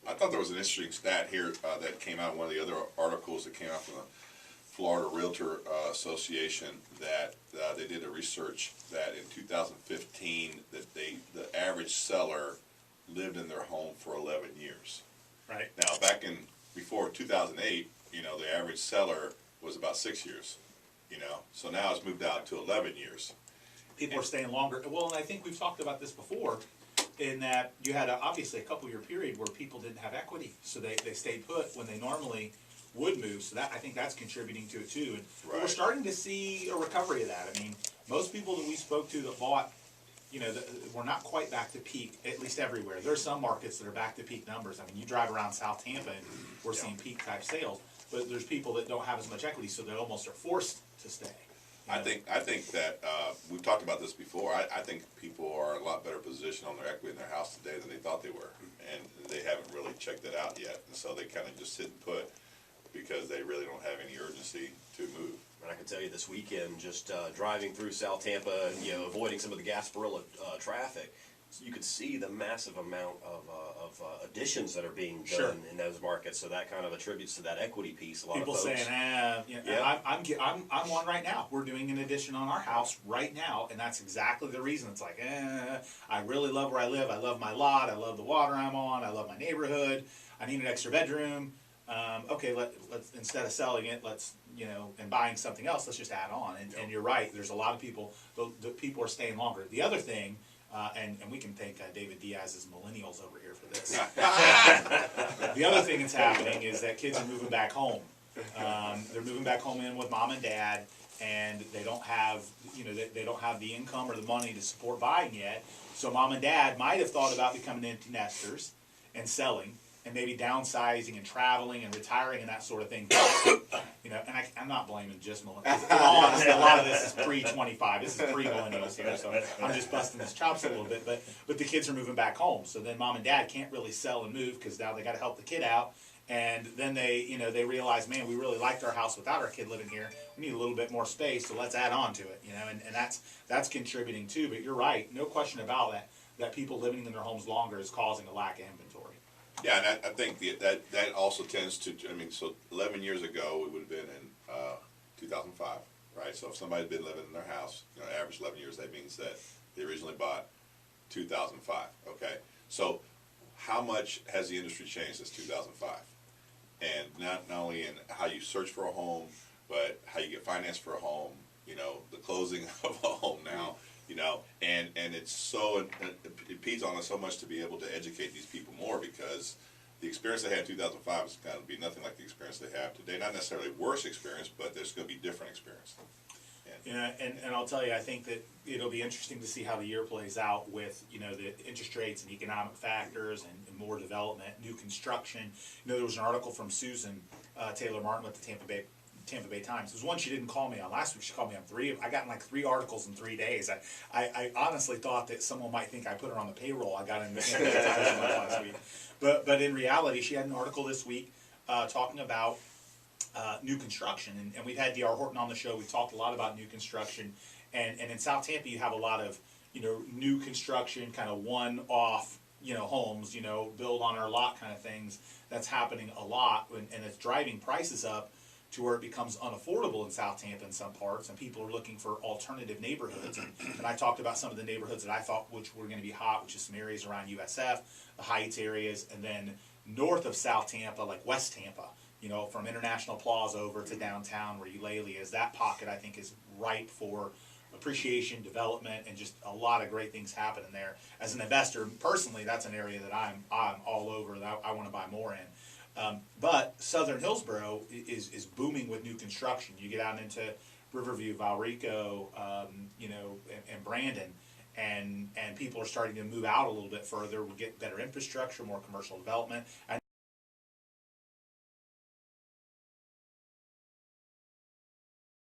I thought there was an interesting stat here that came out in one of the other articles that came out from the Florida Realtor Association that they did a research that in 2015 that the average seller lived in their home for 11 years. Right. Now back in before 2008, the average seller was about 6 years. So now it's moved out to 11 years. People are staying longer. Well, and I think we've talked about this before, in that you had obviously a couple year period where people didn't have equity, so they stayed put when they normally would move. So that, I think that's contributing to it too. And Right. we're starting to see a recovery of that. I mean, most people that we spoke to that bought, we're not quite back to peak, at least everywhere. There's some markets that are back to peak numbers. I mean, you drive around South Tampa and we're seeing peak type sales, but there's people that don't have as much equity, so they almost are forced to stay. I think that we've talked about this before. I think people are in a lot better position on their equity in their house today than they thought they were, and they haven't really checked it out yet. And so they kind of just sit and put because they really don't have any urgency to move. And I can tell you this weekend, just driving through South Tampa and avoiding some of the Gasparilla traffic, you could see the massive amount of additions that are being done Sure. in those markets. So that kind of attributes to that equity piece. A lot People of folks saying, I'm one right now. We're doing an addition on our house right now, and that's exactly the reason. It's like, I really love where I live. I love my lot. I love the water I'm on. I love my neighborhood. I need an extra bedroom. Okay, let's instead of selling it, let's and buying something else, let's just add on. And you're right. There's a lot of people. The people are staying longer. The other thing. And we can thank David Diaz's millennials over here for this. The other thing that's happening is that kids are moving back home. They're moving back home in with mom and dad, and they don't have, they don't have the income or the money to support buying yet. So mom and dad might have thought about becoming empty nesters and selling, and maybe downsizing and traveling and retiring and that sort of thing. And I'm not blaming just millennials. In all honesty, a lot of this is pre-25. This is pre-millennials here, so I'm just busting his chops a little bit. But the kids are moving back home, so then mom and dad can't really sell and move because now they got to help the kid out. And then they realize, man, we really liked our house without our kid living here. We need a little bit more space, so let's add on to it. And that's contributing too. But you're right, no question about that people living in their homes longer is causing a lack of inventory. Yeah, and I think that also tends to, so 11 years ago, we would have been in 2005, right? So if somebody's been living in their house, average 11 years, that means that they originally bought 2005, okay? So how much has the industry changed since 2005? And not only in how you search for a home, but how you get financed for a home, the closing of a home now, and it's so, it impedes on us so much to be able to educate these people more, because the experience they had in 2005 is going to be nothing like the experience they have today. Not necessarily worse experience, but there's going to be different experience. And I'll tell you, I think that it'll be interesting to see how the year plays out with, the interest rates and economic factors and more development, new construction. There was an article from Susan Taylor Martin with the Tampa Bay Times. There's one she didn't call me on last week. She called me on 3. I got in like 3 articles in 3 days. I honestly thought that someone might think I put her on the payroll. I got in the Tampa Bay Times last week. But in reality, she had an article this week talking about new construction. And we've had D.R. Horton on the show. We've talked a lot about new construction. And in South Tampa, you have a lot of, new construction, kind of one-off, homes, build on our lot kind of things. That's happening a lot, and it's driving prices up to where it becomes unaffordable in South Tampa in some parts, and people are looking for alternative neighborhoods. And I talked about some of the neighborhoods that I thought which were going to be hot, which is some areas around USF, the Heights areas, and then north of South Tampa, like West Tampa, from International Plaza over to downtown where Eulalia is. That pocket, I think, is ripe for appreciation, development, and just a lot of great things happening there. As an investor, personally, that's an area that I'm all over, that I want to buy more in. But Southern Hillsborough is booming with new construction. You get out into Riverview, Valrico, and Brandon, and people are starting to move out a little bit further. We get better infrastructure, more commercial development.